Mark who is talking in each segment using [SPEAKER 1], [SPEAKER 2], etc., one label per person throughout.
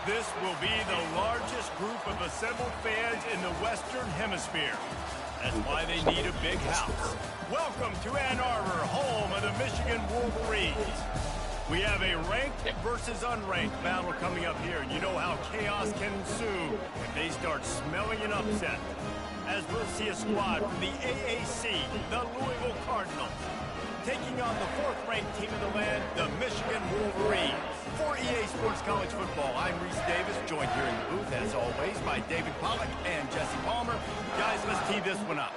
[SPEAKER 1] This will be the largest group of assembled fans in the Western Hemisphere. That's why they need a big house. Welcome to Ann Arbor, home of the Michigan Wolverines. We have a ranked versus unranked battle coming up here, and you know how chaos can ensue if they start smelling an upset. As we'll see a squad from the AAC, the Louisville Cardinals, taking on the fourth-ranked team in the land, the Michigan Wolverines. For EA Sports College Football, I'm Reese Davis, joined here in the booth, as always, by David Pollack and Jesse Palmer. Guys, let's tee this one up.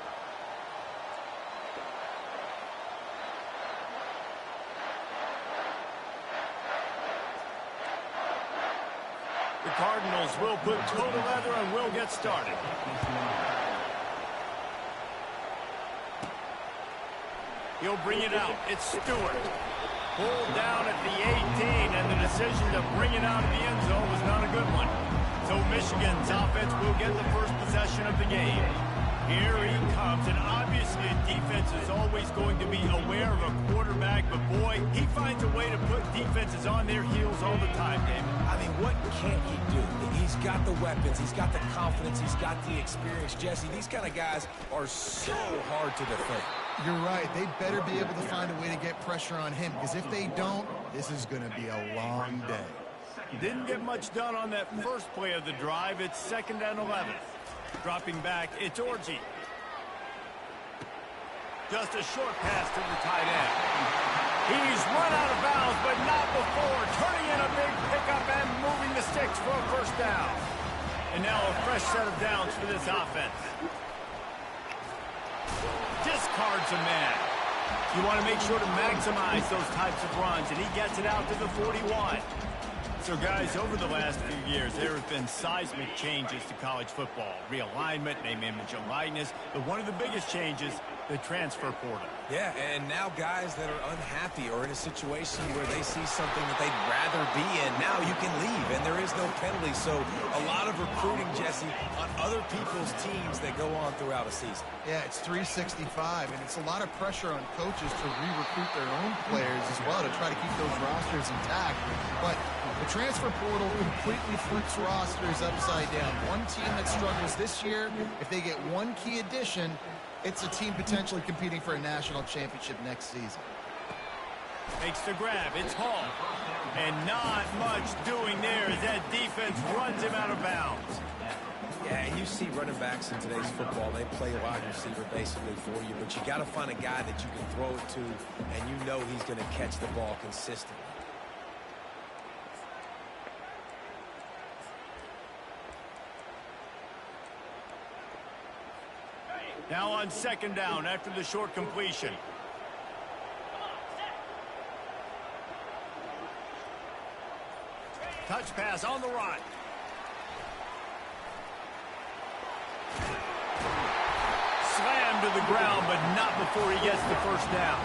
[SPEAKER 1] The Cardinals will put toe to leather and will get started. He'll bring it out. It's Stewart. Pulled down at the 18, and the decision to bring it out of the end zone was not a good one. So Michigan's offense will get the first possession of the game. Here he comes, and obviously a defense is always going to be aware of a quarterback, but boy, he finds a way to put defenses on their heels all the time, David.
[SPEAKER 2] I mean, what can't he do? He's got the weapons, he's got the confidence, he's got the experience. Jesse, these kind of guys are so hard to defend.
[SPEAKER 3] You're right. They better be able to find a way to get pressure on him, because if they don't, this is going to be a long day.
[SPEAKER 1] Didn't get much done on that first play of the drive. It's 2nd and 11. Dropping back, it's Orji. Just a short pass to the tight end. He's run out of bounds, but not before. Turning in a big pickup and moving the sticks for a first down. And now a fresh set of downs for this offense. Discards a man. You want to make sure to maximize those types of runs, and he gets it out to the 41. So, guys, over the last few years, there have been seismic changes to college football. Realignment, name, image, and likeness. But one of the biggest changes, the transfer portal.
[SPEAKER 2] Yeah, and now guys that are unhappy or in a situation where they see something that they'd rather be in, now you can leave, and there is no penalty. So a lot of recruiting, Jesse, on other people's teams that go on throughout a season.
[SPEAKER 3] Yeah, it's 365, and it's a lot of pressure on coaches to re-recruit their own players as well to try to keep those rosters intact. But the transfer portal completely flips rosters upside down. One team that struggles this year, if they get one key addition, it's a team potentially competing for a national championship next season.
[SPEAKER 1] Makes the grab. It's Hall. And not much doing there as that defense runs him out of bounds.
[SPEAKER 2] Yeah, and you see running backs in today's football, they play wide receiver basically for you, but you got to find a guy that you can throw it to, and you know he's going to catch the ball consistently.
[SPEAKER 1] Now on 2nd down after the short completion. Touch pass on the run. Slammed to the ground, but not before he gets the first down.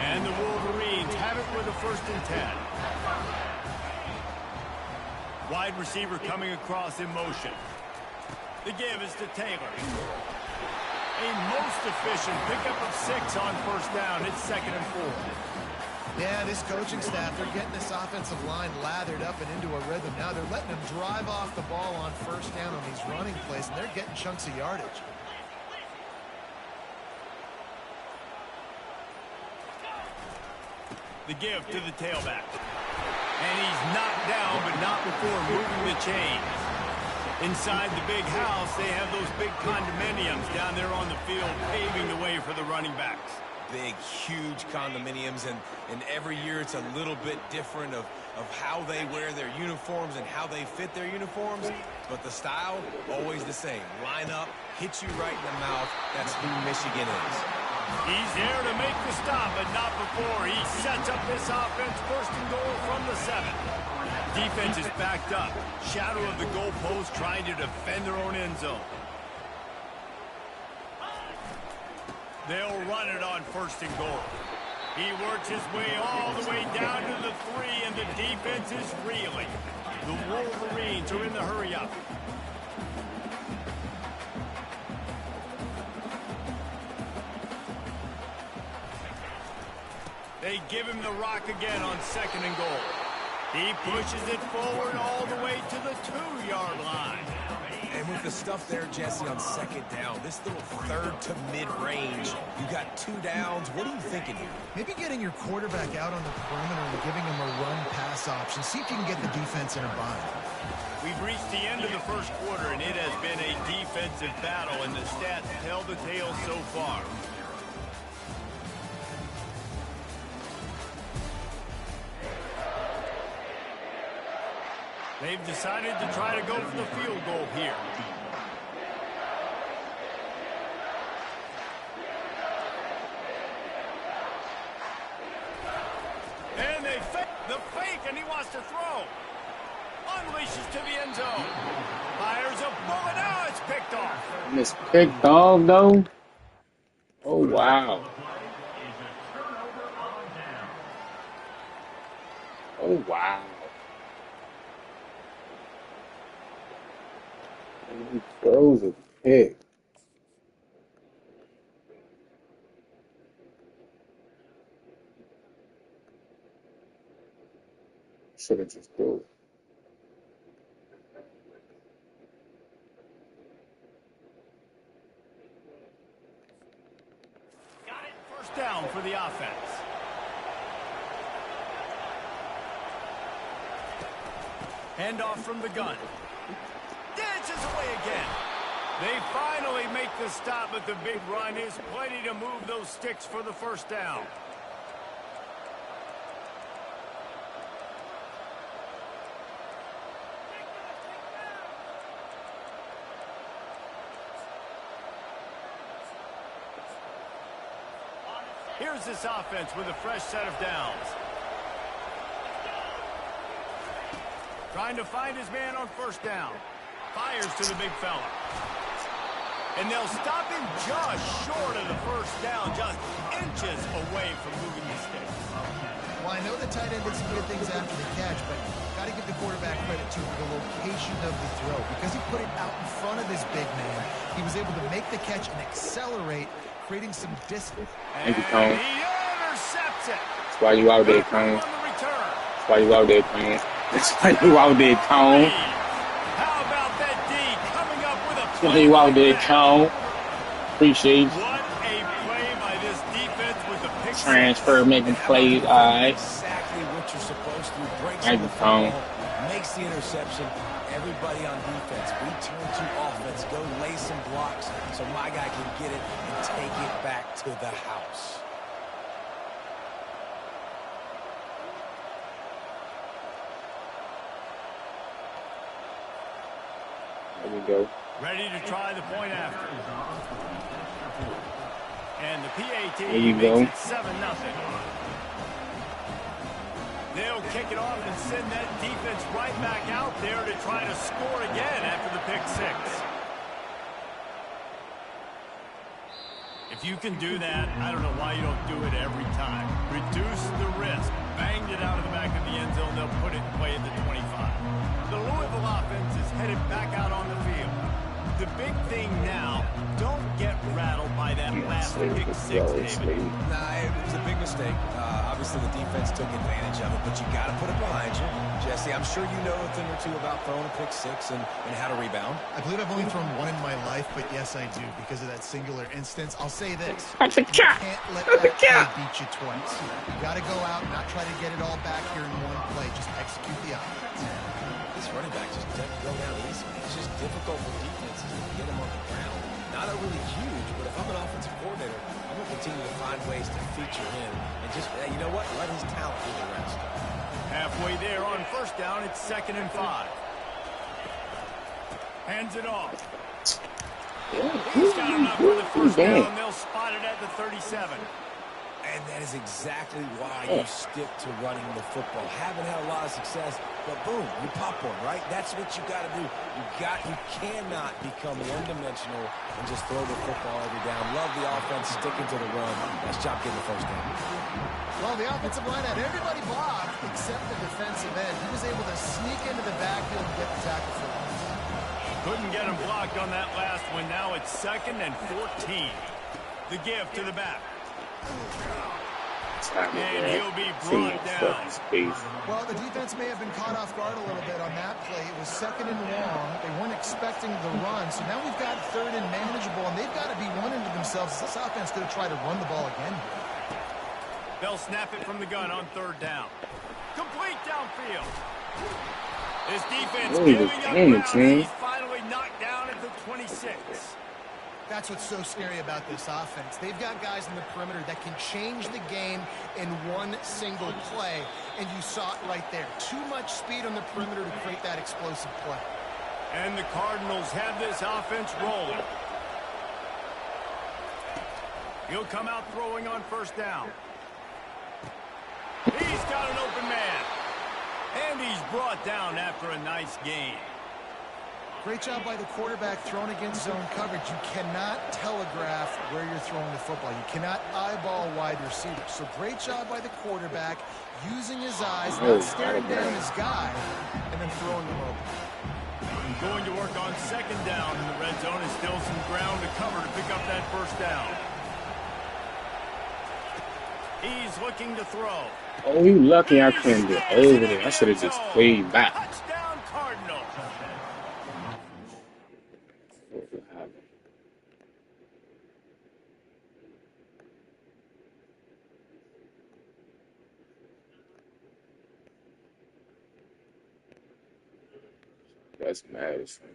[SPEAKER 1] And the Wolverines have it with a 1st and 10. Wide receiver coming across in motion. The give is to Taylor. A most efficient pickup of 6 on 1st down. It's 2nd and 4.
[SPEAKER 3] Yeah, this coaching staff, they're getting this offensive line lathered up and into a rhythm. Now they're letting them drive off the ball on 1st down on these running plays, and they're getting chunks of yardage.
[SPEAKER 1] The give to the tailback. And he's knocked down, but not before moving the chains. Inside the big house, they have those big condominiums down there on the field, paving the way for the running backs.
[SPEAKER 2] Big, huge condominiums, and every year it's a little bit different of how they wear their uniforms and how they fit their uniforms, but the style, always the same. Line up, hit you right in the mouth. That's who Michigan is.
[SPEAKER 1] He's there to make the stop, but not before. He sets up this offense, 1st and goal from the 7. Defense is backed up. Shadow of the goalpost, trying to defend their own end zone. They'll run it on 1st and goal. He works his way all the way down to the 3, and the defense is reeling. The Wolverines are in the hurry-up. They give him the rock again on 2nd and goal. He pushes it forward all the way to the 2-yard line.
[SPEAKER 2] And with the stuff there, Jesse, on second down, this little third to mid-range, you got 2 downs. What are you thinking here?
[SPEAKER 3] Maybe getting your quarterback out on the perimeter and giving him a run-pass option. See if you can get the defense in a bind.
[SPEAKER 1] We've reached the end of the first quarter, and it has been a defensive battle, and the stats tell the tale so far. They've decided to try to go for the field goal here. And they fake the fake, and he wants to throw. Unleashes to the end zone. Fires a bullet. Now it's picked off.
[SPEAKER 4] It's picked off, though? Oh, wow. Oh, wow. He throws a pick. Should have just threw it.
[SPEAKER 1] Got it. First down for the offense. Handoff from the gun. Dances away again. They finally make the stop, but the big run is plenty to move those sticks for the first down. Here's this offense with a fresh set of downs. Trying to find his man on first down. Fires to the big fella. And they'll stop him just short of the first down, just inches away from moving the sticks.
[SPEAKER 3] Well, I know the tight end did some good things after the catch, but got to give the quarterback credit to the location of the throw. Because he put it out in front of his big man, he was able to make the catch and accelerate, creating some distance.
[SPEAKER 4] Thank you, Cone.
[SPEAKER 1] He intercepts it.
[SPEAKER 4] That's why you out there, Cone.
[SPEAKER 1] On the return.
[SPEAKER 4] That's why you out there, Cone. That's why you out there, Cone.
[SPEAKER 1] How about that D coming up with a
[SPEAKER 4] That's why you out there, Cone. Appreciate you.
[SPEAKER 1] What a play by this defense with the pick six.
[SPEAKER 4] Transfer, making plays, all right.
[SPEAKER 2] Exactly what you're supposed to. Breaks
[SPEAKER 4] Thank
[SPEAKER 2] the
[SPEAKER 4] you, Cone.
[SPEAKER 2] football, makes the interception. Everybody on defense, return to offense, go lay some blocks so my guy can get it and take it back to the house.
[SPEAKER 4] There we go.
[SPEAKER 1] Ready to try the point after. And the PAT
[SPEAKER 4] There you
[SPEAKER 1] makes
[SPEAKER 4] go.
[SPEAKER 1] it 7-0. They'll kick it off and send that defense right back out there to try to score again after the pick six. If you can do that, I don't know why you don't do it every time. Reduce the risk. Banged it out of the back of the end zone. They'll put it in play at the 25. The Louisville offense is headed back out on the field. The big thing now, don't get rattled by that last pick six, David.
[SPEAKER 2] Nah, it was a big mistake. Obviously, the defense took advantage of it, but you got to put it behind you. Jesse, I'm sure you know a thing or two about throwing a pick six and how to rebound.
[SPEAKER 3] I believe I've only thrown one in my life, but yes, I do. Because of that singular instance, I'll say this. You can't let that play beat you twice. You got to go out and not try to get it all back here in one play. Just execute the offense.
[SPEAKER 2] This running back just doesn't go down easy. It's just difficult for defenses to get him on the ground. Not a really huge, but if I'm an offensive coordinator, I'm going to continue to find ways to feature him and just, you know what, let his talent do the rest.
[SPEAKER 1] Halfway there on first down, it's 2nd and 5. Hands it off. He's got enough for the first down. They'll spot it at the 37.
[SPEAKER 2] And that is exactly why you stick to running the football. Haven't had a lot of success, but boom, you pop one, right? That's what you got to do. You cannot become one-dimensional and just throw the football every down. Love the offense, sticking to the run. Nice job getting the first down.
[SPEAKER 3] Well, the offensive line had everybody blocked except the defensive end. He was able to sneak into the backfield and get the tackle for us.
[SPEAKER 1] Couldn't get him blocked on that last one. Now it's 2nd and 14. The give to the back.
[SPEAKER 4] tackle,
[SPEAKER 1] And
[SPEAKER 4] man.
[SPEAKER 1] he'll be
[SPEAKER 4] Too
[SPEAKER 1] brought
[SPEAKER 4] much
[SPEAKER 1] down.
[SPEAKER 4] fucking space.
[SPEAKER 3] Well, the defense may have been caught off guard a little bit on that play. It was 2nd and long. They weren't expecting the run. So now we've got 3rd and manageable, and they've got to be wondering to themselves, is this offense going to try to run the ball again?
[SPEAKER 1] They'll snap it from the gun on 3rd down. Complete downfield. This defense giving up ground, and he's finally knocked down at the 26.
[SPEAKER 3] That's what's so scary about this offense. They've got guys in the perimeter that can change the game in one single play, and you saw it right there. Too much speed on the perimeter to create that explosive play.
[SPEAKER 1] And the Cardinals have this offense rolling. He'll come out throwing on 1st down. He's got an open man. And he's brought down after a nice gain.
[SPEAKER 3] Great job by the quarterback throwing against zone coverage. You cannot telegraph where you're throwing the football. You cannot eyeball wide receivers. So great job by the quarterback using his eyes, not staring down his guy, and then throwing him over.
[SPEAKER 1] Going to work on 2nd down in the red zone, and still some ground to cover to pick up that 1st down. He's looking to throw.
[SPEAKER 4] Oh, you lucky I couldn't get over there. I should have just played back.
[SPEAKER 1] Touchdown, Cardinals.
[SPEAKER 4] That's Madison.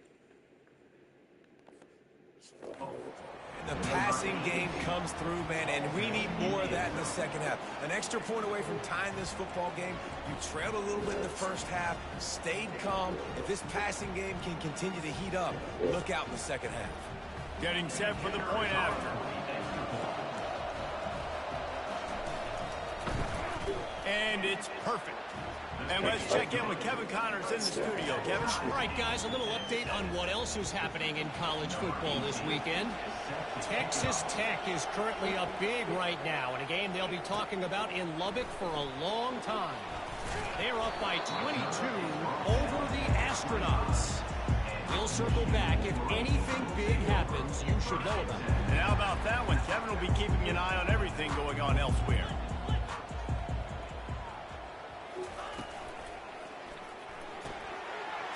[SPEAKER 2] The passing game comes through, man, and we need more of that in the 2nd half. An extra point away from tying this football game. You trailed a little bit in the 1st half, stayed calm. If this passing game can continue to heat up, look out in the 2nd half.
[SPEAKER 1] Getting set for the point after. And it's perfect. And let's check in with Kevin Connors in the studio. Kevin?
[SPEAKER 5] All right, guys, a little update on what else is happening in college football this weekend. Texas Tech is currently up big right now in a game they'll be talking about in Lubbock for a long time. They're up by 22 over the Astronauts. We'll circle back. If anything big happens, you should know about it.
[SPEAKER 1] And how about that one? Kevin will be keeping an eye on everything going on elsewhere.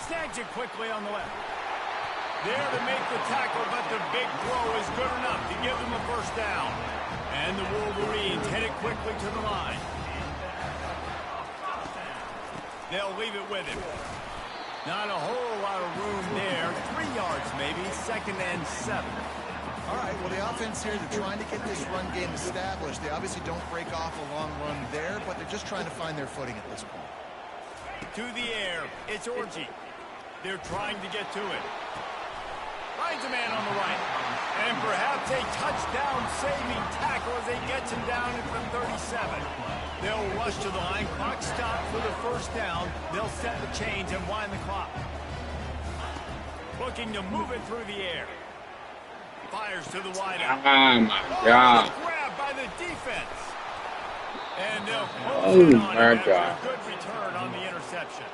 [SPEAKER 1] Snags it quickly on the left. There to make the tackle, but the big throw is good enough to give them a 1st down. And the Wolverines headed quickly to the line. They'll leave it with him. Not a whole lot of room there. 3 yards maybe, 2nd and 7.
[SPEAKER 3] All right, well, the offense here, they're trying to get this run game established. They obviously don't break off a long run there, but they're just trying to find their footing at this point.
[SPEAKER 1] To the air, it's Orji. They're trying to get to it. Finds a man on the right. And perhaps a touchdown-saving tackle as they get him down at the 37. They'll rush to the line. Clock stopped for the 1st down. They'll set the chains and wind the clock. Looking to move it through the air. Fires to the wideout.
[SPEAKER 4] Oh, my God.
[SPEAKER 1] Grabbed by the defense. And they'll
[SPEAKER 4] Oh,
[SPEAKER 1] close in on
[SPEAKER 4] my
[SPEAKER 1] him after
[SPEAKER 4] God.
[SPEAKER 1] a good return on the interception.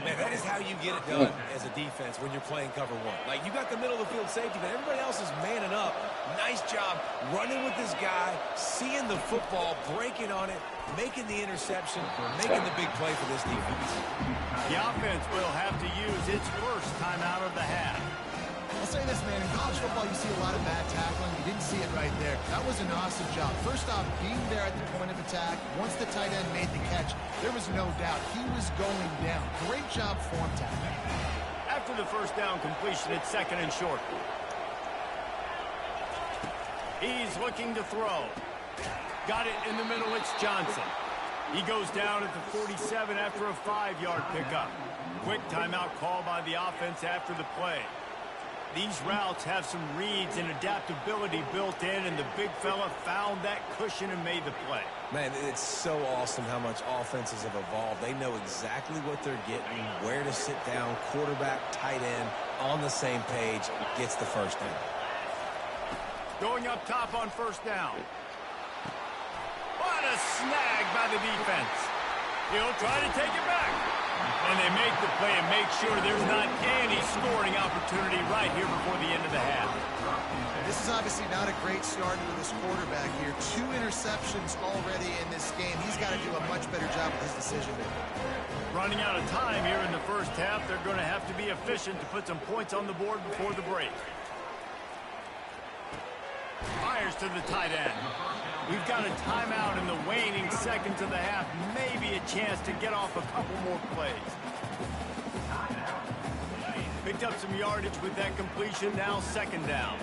[SPEAKER 2] Man, that is how you get it done as a defense when you're playing cover 1. Like, you got the middle of the field safety, but everybody else is manning up. Nice job running with this guy, seeing the football, breaking on it, making the interception, making the big play for this defense.
[SPEAKER 1] The offense will have to use its 1st time out of the half.
[SPEAKER 3] I'll say this, man, in college football, you see a lot of bad tackling. You didn't see it right there. That was an awesome job. First off, being there at the point of attack, once the tight end made the catch, there was no doubt he was going down. Great job form tackling.
[SPEAKER 1] After the 1st down completion, it's 2nd and short. He's looking to throw. Got it in the middle, it's Johnson. He goes down at the 47 after a 5-yard pickup. Quick timeout call by the offense after the play. These routes have some reads and adaptability built in, and the big fella found that cushion and made the play.
[SPEAKER 2] Man, it's so awesome how much offenses have evolved. They know exactly what they're getting, where to sit down, quarterback, tight end, on the same page, gets the 1st down.
[SPEAKER 1] Going up top on 1st down. What a snag by the defense. He'll try to take it back. And they make the play and make sure there's not any scoring opportunity right here before the end of the half.
[SPEAKER 3] This is obviously not a great start for this quarterback here. 2 interceptions already in this game. He's got to do a much better job with his decision making.
[SPEAKER 1] Running out of time here in the first half, they're going to have to be efficient to put some points on the board before the break. Fires to the tight end. We've got a timeout in the waning seconds of the half. Maybe a chance to get off a couple more plays. Picked up some yardage with that completion. Now 2nd down.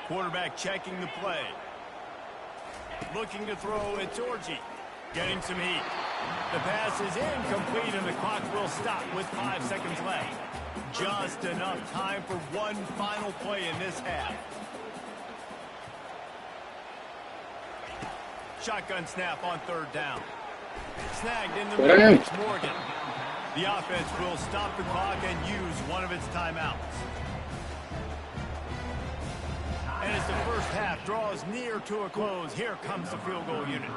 [SPEAKER 1] Quarterback checking the play. Looking to throw, it's Orji. Getting some heat. The pass is incomplete and the clock will stop with 5 seconds left. Just enough time for one final play in this half. Shotgun snap on 3rd down. Snagged in the middle. It's Morgan. The offense will stop the clock and use one of its timeouts. And as the first half draws near to a close, here comes the field goal unit.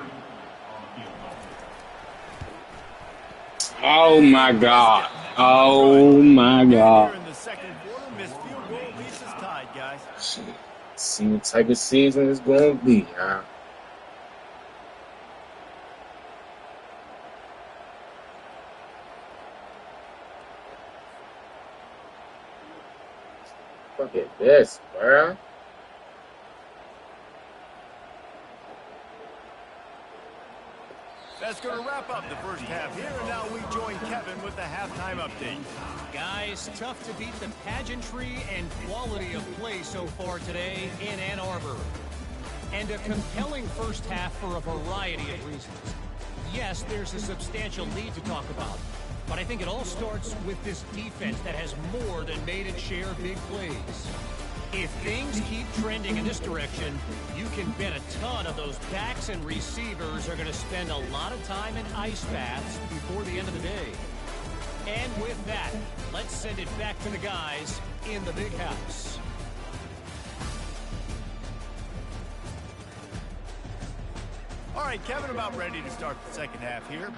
[SPEAKER 4] Oh my God. Oh my God.
[SPEAKER 1] In the 2nd quarter, missed field goal leaves us tied, guys.
[SPEAKER 4] Shit. See what type of season it's going to be, huh? Look at this, bro.
[SPEAKER 1] That's going to wrap up the first half here, and now we join Kevin with the halftime update.
[SPEAKER 5] Guys, tough to beat the pageantry and quality of play so far today in Ann Arbor. And a compelling first half for a variety of reasons. Yes, there's a substantial lead to talk about, but I think it all starts with this defense that has more than made its share of big plays. If things keep trending in this direction, you can bet a ton of those backs and receivers are going to spend a lot of time in ice baths before the end of the day. And with that, let's send it back to the guys in the big house.
[SPEAKER 1] All right, Kevin, about ready to start the second half here.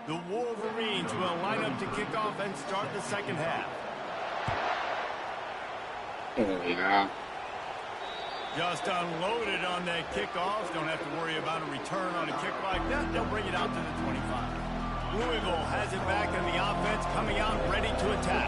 [SPEAKER 1] The Wolverines will line up to kick off and start the second half.
[SPEAKER 4] Oh, yeah.
[SPEAKER 1] Just unloaded on that kickoff. Don't have to worry about a return on a kick like that. They'll bring it out to the 25. Louisville has it back, and the offense coming out ready to attack.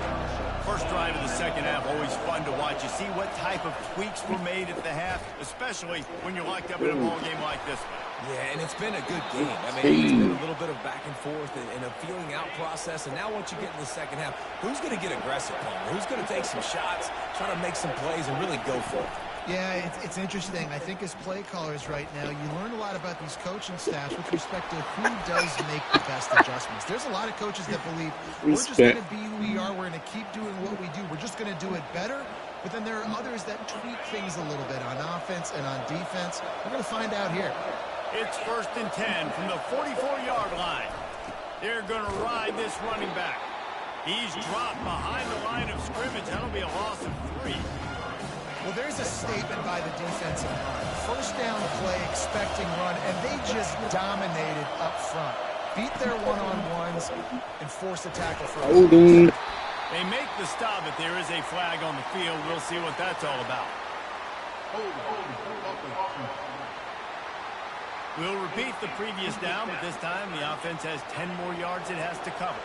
[SPEAKER 1] First drive of the second half, always fun to watch. You see what type of tweaks were made at the half, especially when you're locked up in a ball game like this one.
[SPEAKER 2] Yeah, and it's been a good game. I mean, it's been a little bit of back and forth and a feeling out process. And now once you get in the second half, who's going to get aggressive, Palmer? Who's going to take some shots, try to make some plays, and really go for it?
[SPEAKER 3] Yeah, it's interesting. I think as play callers right now, you learn a lot about these coaching staffs with respect to who does make the best adjustments. There's a lot of coaches that believe we're just going to be who we are. We're going to keep doing what we do. We're just going to do it better. But then there are others that tweak things a little bit on offense and on defense. We're going to find out here.
[SPEAKER 1] It's 1st and 10 from the 44-yard line. They're going to ride this running back. He's dropped behind the line of scrimmage. That'll be a loss of 3.
[SPEAKER 3] Well, there's a statement by the defensive line. First down play, expecting run, and they just dominated up front. Beat their one-on-ones and force a tackle for a
[SPEAKER 1] They make the stop, but there is a flag on the field. We'll see what that's all about. We'll repeat the previous down, but this time the offense has 10 more yards it has to cover.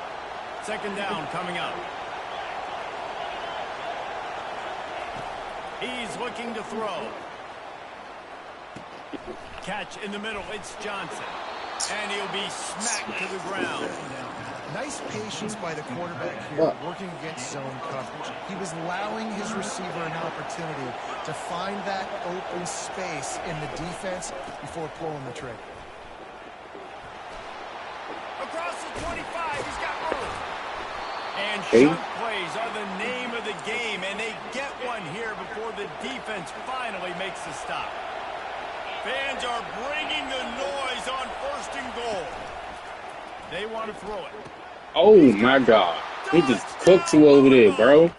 [SPEAKER 1] Second down coming up. He's looking to throw. Catch in the middle. It's Johnson. And he'll be smacked to the ground.
[SPEAKER 3] Nice patience by the quarterback here, working against zone coverage. He was allowing his receiver an opportunity to find that open space in the defense before pulling the trigger.
[SPEAKER 1] Across the 25, he's got room. And chunk plays are the name of the game, and they get one here before the defense finally makes the stop. Fans are bringing the noise on 1st and goal. They want to throw it.
[SPEAKER 4] Oh, my God. He just cooked you over there, bro.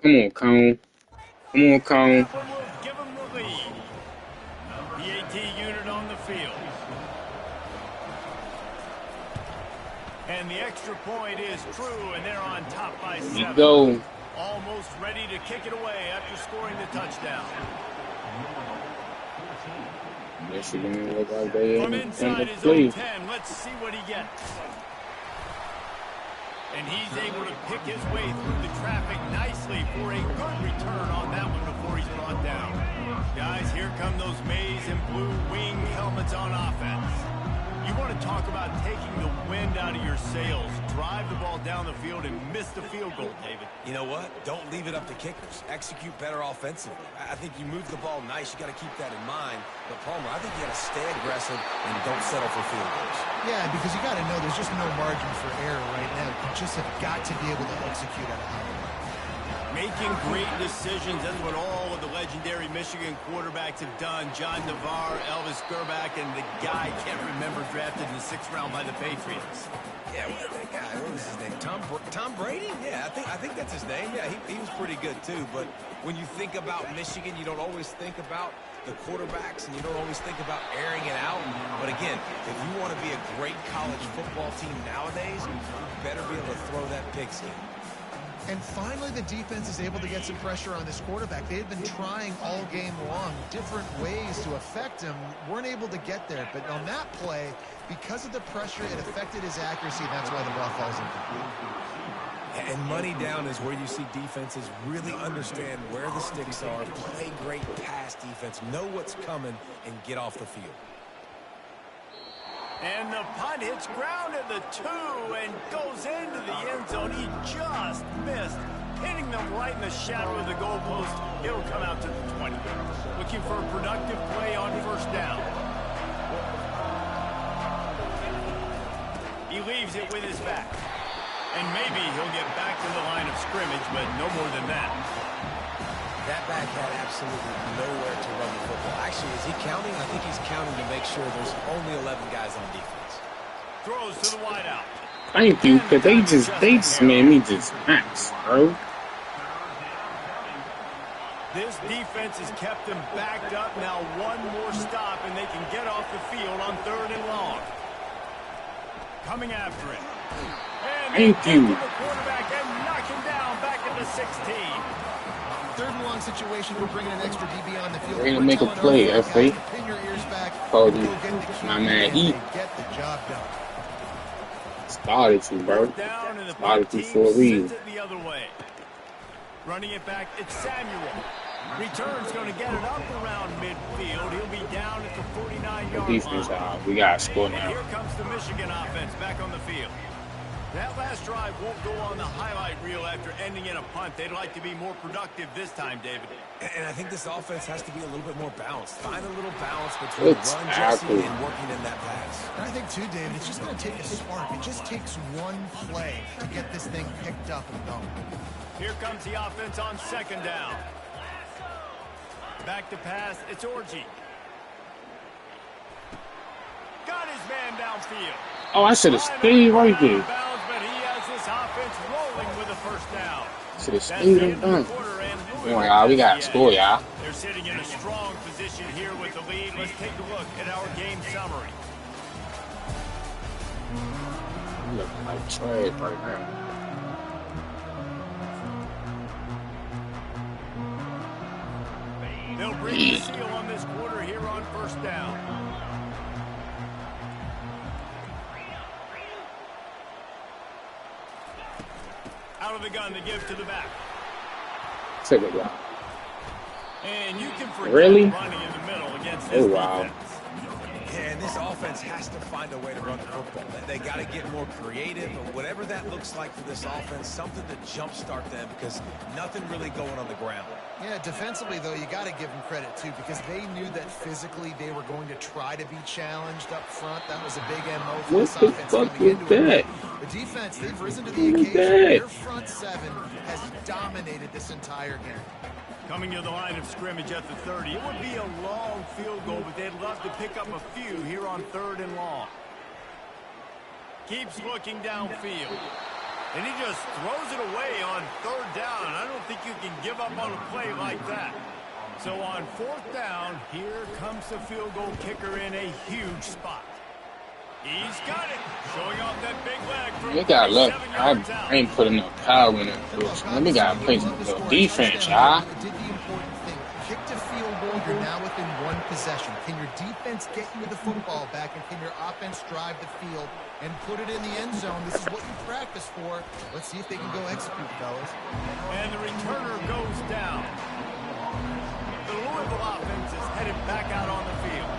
[SPEAKER 4] Come on, Cone. Come on, Cone.
[SPEAKER 1] That one will give them the lead. The AT unit on the field. And the extra point is true, and they're on top by 7.
[SPEAKER 4] You go.
[SPEAKER 1] Almost ready to kick it away after scoring the touchdown.
[SPEAKER 4] Michigan look like they
[SPEAKER 1] From
[SPEAKER 4] in
[SPEAKER 1] inside
[SPEAKER 4] the
[SPEAKER 1] his
[SPEAKER 4] play.
[SPEAKER 1] own 10, let's see what he gets. And he's able to pick his way through the traffic nicely for a good return on that one before he's brought down. Guys, here come those maize and blue wing helmets on offense. You want to talk about taking the wind out of your sails. Drive the ball down the field and miss the field goal, David.
[SPEAKER 2] You know what? Don't leave it up to kickers. Execute better offensively. I think you move the ball nice. You got to keep that in mind. But Palmer, I think you got to stay aggressive and don't settle for field goals.
[SPEAKER 3] Yeah, because you got to know there's just no margin for error right now. You just have got to be able to execute at a high level.
[SPEAKER 1] Making great decisions. That's what all of the legendary Michigan quarterbacks have done. John Navarre, Elvis Gerbach, and the guy I can't remember drafted in the 6th round by the Patriots.
[SPEAKER 2] Yeah, that guy, what was his name? Tom Brady? Yeah, I think that's his name. Yeah, he was pretty good too. But when you think about Michigan, you don't always think about the quarterbacks, and you don't always think about airing it out. But again, if you want to be a great college football team nowadays, you better be able to throw that pigskin.
[SPEAKER 3] And finally, the defense is able to get some pressure on this quarterback. They had been trying all game long different ways to affect him. Weren't able to get there. But on that play, because of the pressure, it affected his accuracy. That's why the ball falls incomplete.
[SPEAKER 2] And money down is where you see defenses really understand where the sticks are, play great pass defense, know what's coming, and get off the field.
[SPEAKER 1] And the punt hits ground at the 2 and goes into the end zone. He just missed, hitting them right in the shadow of the goalpost. It'll come out to the 20. Looking for a productive play on 1st down. He leaves it with his back. And maybe he'll get back to the line of scrimmage, but no more than that.
[SPEAKER 2] That back had absolutely nowhere to run the football. Actually, is he counting? I think he's counting to make sure there's only 11 guys on defense.
[SPEAKER 1] Throws to the wideout.
[SPEAKER 4] Thank you, because they just made me just max, bro.
[SPEAKER 1] This defense has kept them backed up. Now one more stop, and they can get off the field on 3rd and long. Coming after it. And
[SPEAKER 4] Thank you.
[SPEAKER 1] the quarterback and knock him down back at the 16.
[SPEAKER 3] 3rd and long situation. We're bringing an extra DB on the field.
[SPEAKER 4] They're gonna make a play, FA.
[SPEAKER 3] Pin your ears back.
[SPEAKER 4] Cody,
[SPEAKER 3] Go get the
[SPEAKER 4] my
[SPEAKER 3] key
[SPEAKER 4] man,
[SPEAKER 3] and
[SPEAKER 4] E.
[SPEAKER 3] get the job done.
[SPEAKER 4] Started you, bro.
[SPEAKER 1] Down and the
[SPEAKER 4] Started you
[SPEAKER 1] team
[SPEAKER 4] for a reason.
[SPEAKER 1] sends it the other way. Running it back, it's Samuel. Return's going to get it up around midfield. He'll be down at the 49-yard
[SPEAKER 4] Defense,
[SPEAKER 1] line.
[SPEAKER 4] we got to score
[SPEAKER 1] And
[SPEAKER 4] now.
[SPEAKER 1] here comes the Michigan offense back on the field. That last drive won't go on the highlight reel after ending in a punt. They'd like to be more productive this time, David.
[SPEAKER 2] And I think this offense has to be a little bit more balanced. Find a little balance between run, Jesse, and working in that pass.
[SPEAKER 3] And I think, too, David, it's just going to take a spark. It just takes one play to get this thing picked up and going.
[SPEAKER 1] Here comes the offense on 2nd down. Back to pass, it's Orji. Got his man downfield.
[SPEAKER 4] Oh, I should have stayed right there.
[SPEAKER 1] Bounds, but he has this offense rolling with a 1st down.
[SPEAKER 4] Should have stayed and done. Oh my God, we got to score, y'all.
[SPEAKER 1] They're sitting in a strong position here with the lead. Let's take a look at our game summary.
[SPEAKER 4] We look like trash right now.
[SPEAKER 1] They'll bring the seal on this quarter here on 1st down. Out of the gun to give to the back.
[SPEAKER 4] Take it out.
[SPEAKER 1] And you can forget
[SPEAKER 4] Really?
[SPEAKER 1] running in the middle against this defense.
[SPEAKER 2] Yeah, and this offense has to find a way to run the football. They got to get more creative, but whatever that looks like for this offense, something to jumpstart them because nothing really going on the ground.
[SPEAKER 3] Yeah, defensively, though, you got to give them credit, too, because they knew that physically they were going to try to be challenged up front. That was a big MO for
[SPEAKER 4] What
[SPEAKER 3] this
[SPEAKER 4] the
[SPEAKER 3] offense.
[SPEAKER 4] fuck
[SPEAKER 3] coming
[SPEAKER 4] is
[SPEAKER 3] into it.
[SPEAKER 4] that?
[SPEAKER 3] The defense, they've risen to the
[SPEAKER 4] Who is
[SPEAKER 3] occasion.
[SPEAKER 4] that?
[SPEAKER 3] Their front 7 has dominated this entire game.
[SPEAKER 1] Coming to the line of scrimmage at the 30. It would be a long field goal, but they'd love to pick up a few here on 3rd and long. Keeps looking downfield. And he just throws it away on third down. I don't think you can give up on a play like that. So on fourth down, here comes the field goal kicker in a huge spot. He's got it. Showing off that big leg from
[SPEAKER 4] You gotta look.
[SPEAKER 1] 37 yards out.
[SPEAKER 4] I ain't putting no power in it. Let me gotta play some little defense, y'all.
[SPEAKER 3] Did the important thing. Kicked a field goal. You're now within one possession. Can your defense get you the football back, and can your offense drive the field and put it in the end zone? This is what you practice for. Let's see if they can go execute, fellas.
[SPEAKER 1] And the returner goes down. The Louisville offense is headed back out on the field.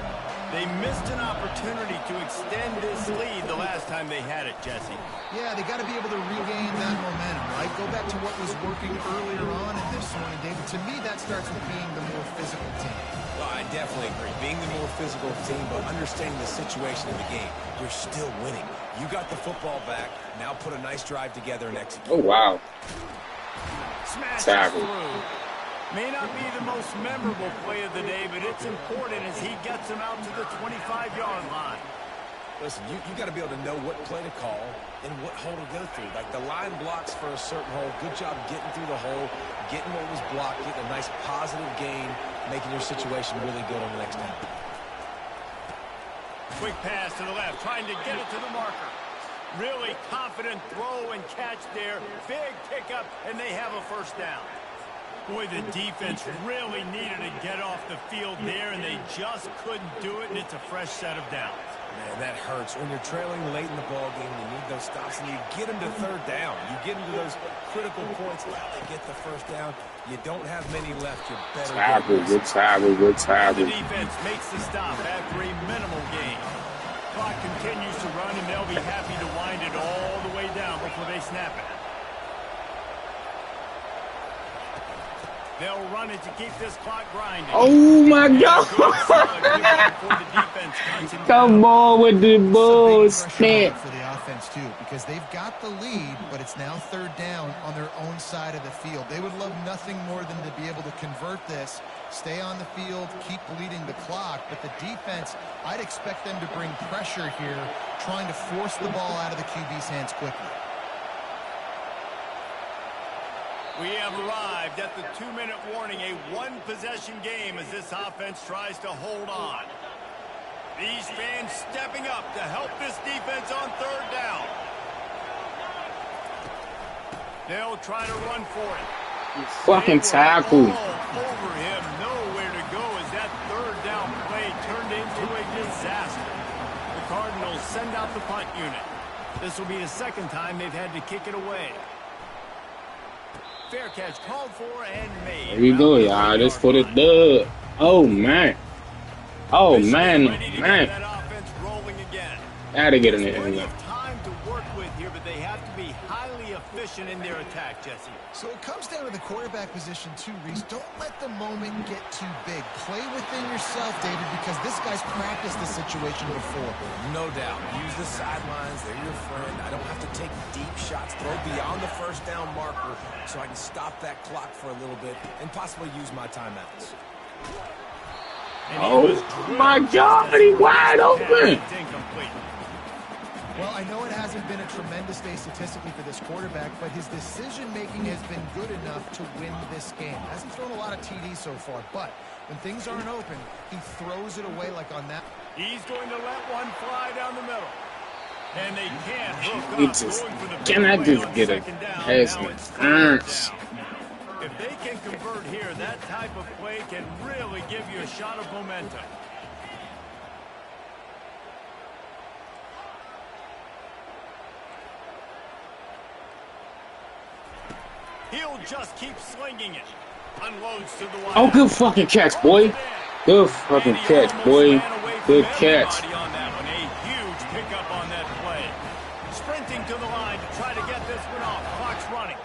[SPEAKER 1] They missed an opportunity to extend this lead the last time they had it, Jesse.
[SPEAKER 3] Yeah, they got to be able to regain that momentum, right? Go back to what was working earlier on in this one. And, David, to me, that starts with being the more physical team.
[SPEAKER 2] Well, I definitely agree. Being the more physical team, but understanding the situation of the game. You're still winning. You got the football back. Now put a nice drive together and execute.
[SPEAKER 4] Oh, wow.
[SPEAKER 1] Smashes through. May not be the most memorable play of the day, but it's important as he gets him out to the 25-yard line.
[SPEAKER 2] Listen, you got to be able to know what play to call and what hole to go through. Like the line blocks for a certain hole. Good job getting through the hole, getting what was blocked, getting a nice positive gain, making your situation really good on the next down.
[SPEAKER 1] Quick pass to the left, trying to get it to the marker. Really confident throw and catch there. Big pickup, and they have a first down. Boy, the defense really needed to get off the field there, and they just couldn't do it, and it's a fresh set of downs.
[SPEAKER 2] Man, that hurts. When you're trailing late in the ball game, you need those stops, and you get them to third down. You get them to those critical points. Now they get the first down. You don't have many left. You better
[SPEAKER 4] Good tackle.
[SPEAKER 1] The defense makes the stop after a minimal gain. Clock continues to run, and they'll be happy to wind it all the way down before they snap it. They'll run it to keep this clock grinding.
[SPEAKER 4] Oh, my God. Come on with the bullshit.
[SPEAKER 3] For the offense, too, because they've got the lead, but it's now third down on their own side of the field. They would love nothing more than to be able to convert this, stay on the field, keep bleeding the clock. But the defense, I'd expect them to bring pressure here, trying to force the ball out of the QB's hands quickly.
[SPEAKER 1] We have arrived at the 2-minute warning, a one-possession game as this offense tries to hold on. These fans stepping up to help this defense on third down. They'll try to run for it.
[SPEAKER 4] You fucking tackle.
[SPEAKER 1] Over him, nowhere to go as that third down play turned into a disaster. The Cardinals send out the punt unit. This will be the second time they've had to kick it away. Fair catch called for and made.
[SPEAKER 4] There we go, y'all. This for the dub. Oh, man. Oh, man.
[SPEAKER 1] That offense rolling again.
[SPEAKER 4] Gotta get in there.
[SPEAKER 1] Plenty of time to work with here, but they have to be highly efficient in their attack, Jesse.
[SPEAKER 3] So it comes down to the quarterback position, too, Reese. Don't let the moment get too big. Play within yourself, David, because this guy's practiced this situation before.
[SPEAKER 2] No doubt. Use the sidelines. They're your friend. I don't have to take deep shots. Throw beyond the first down marker so I can stop that clock for a little bit and possibly use my timeouts.
[SPEAKER 4] Oh, my God. He's wide open.
[SPEAKER 3] Well, I know it hasn't been a tremendous day statistically for this quarterback, but his decision-making has been good enough to win this game. Hasn't thrown a lot of TDs so far, but when things aren't open, he throws it away like on that.
[SPEAKER 1] He's going to let one fly down the middle. And they can't hook up.
[SPEAKER 4] Can I just get a pass interference?
[SPEAKER 1] If they can convert here, that type of play can really give you a shot of momentum. He'll just keep slinging it. Unloads to the wide.
[SPEAKER 4] Oh, good fucking catch, boy. Good fucking catch, boy. Good catch.
[SPEAKER 1] On that one. A huge pickup on that play. Sprinting to the line to try to get this one off. Clock's running.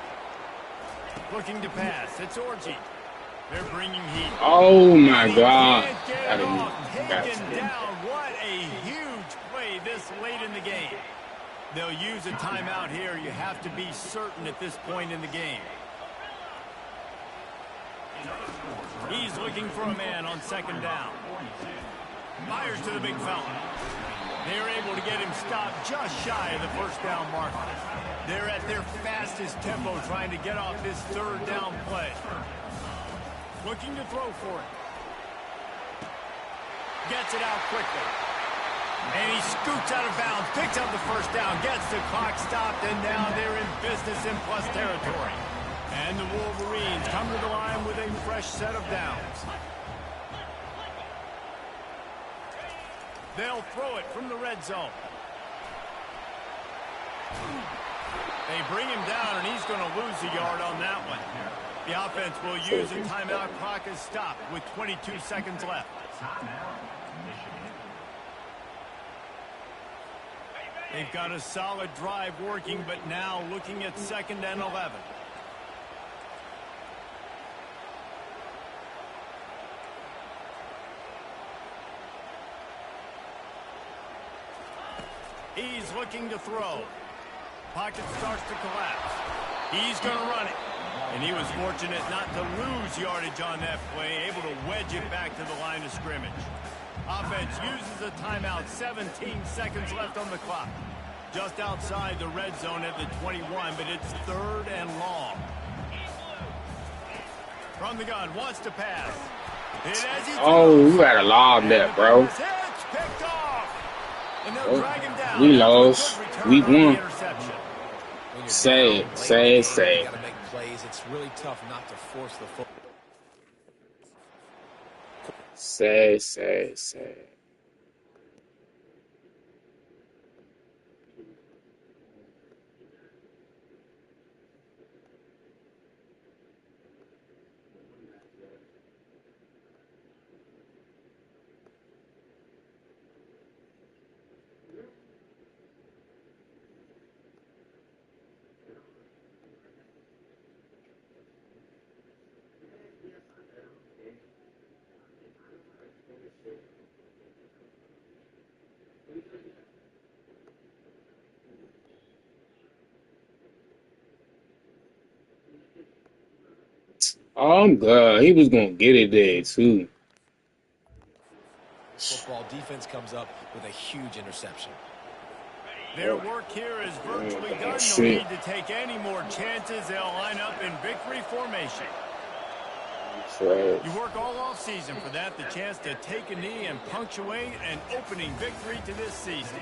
[SPEAKER 1] Looking to pass. It's Orji. They're bringing heat.
[SPEAKER 4] Oh, my God.
[SPEAKER 1] Taken down. What a huge play this late in the game. They'll use a timeout here. You have to be certain at this point in the game. He's looking for a man on second down. Fires to the big fella. They're able to get him stopped just shy of the first down marker. They're at their fastest tempo trying to get off this third down play. Looking to throw for it. Gets it out quickly. And he scoots out of bounds, picks up the first down, gets the clock stopped, and now they're in business in plus territory. And the Wolverines come to the line with a fresh set of downs. They'll throw it from the red zone. They bring him down, and he's going to lose a yard on that one. The offense will use a timeout. Clock is stopped with 22 seconds left. They've got a solid drive working, but now looking at 2nd and 11. He's looking to throw. Pocket starts to collapse. He's going to run it. And he was fortunate not to lose yardage on that play, able to wedge it back to the line of scrimmage. Offense uses a timeout, 17 seconds left on the clock. Just outside the red zone at the 21, but it's 3rd and long. From the gun, wants to pass.
[SPEAKER 4] Oh, you got a lob there, bro.
[SPEAKER 1] It's picked off. And they'll drag him down.
[SPEAKER 4] We lost. We won.
[SPEAKER 2] Say.
[SPEAKER 4] Sad.
[SPEAKER 2] Gotta make plays. It's really tough not to force the football.
[SPEAKER 4] Sad. Oh, I'm glad he was gonna get it there too.
[SPEAKER 2] Football defense comes up with a huge interception.
[SPEAKER 1] Their work here is virtually done. No
[SPEAKER 4] Shit.
[SPEAKER 1] need to take any more chances. They'll line up in victory formation.
[SPEAKER 4] Trash.
[SPEAKER 1] You work all off season for that, the chance to take a knee and punctuate an opening victory to this season.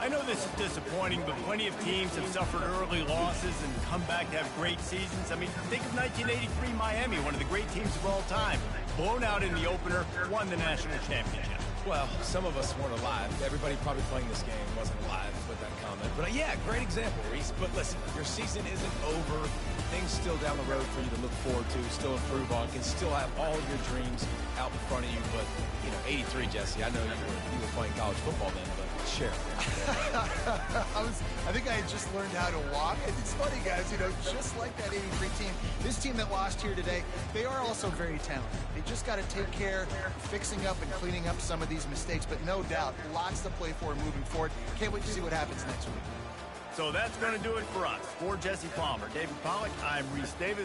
[SPEAKER 1] I know this is disappointing, but plenty of teams have suffered early losses and come back to have great seasons. I mean, think of 1983 Miami, one of the great teams of all time. Blown out in the opener, won the national championship.
[SPEAKER 2] Well, some of us weren't alive. Everybody probably playing this game wasn't alive with that comment. But yeah, great example, Reese. But listen, your season isn't over. Things still down the road for you to look forward to, still improve on, can still have all your dreams out in front of you. But, 83, Jesse, I know you were playing college football then, but share.
[SPEAKER 3] I think I had just learned how to walk. It's funny, guys, just like that 83 team, this team that lost here today, they are also very talented. They just got to take care of fixing up and cleaning up some of these mistakes, but no doubt, lots to play for moving forward. Can't wait to see what happens next week.
[SPEAKER 1] So that's going to do it for us. For Jesse Palmer, David Pollack, I'm Reese Davis.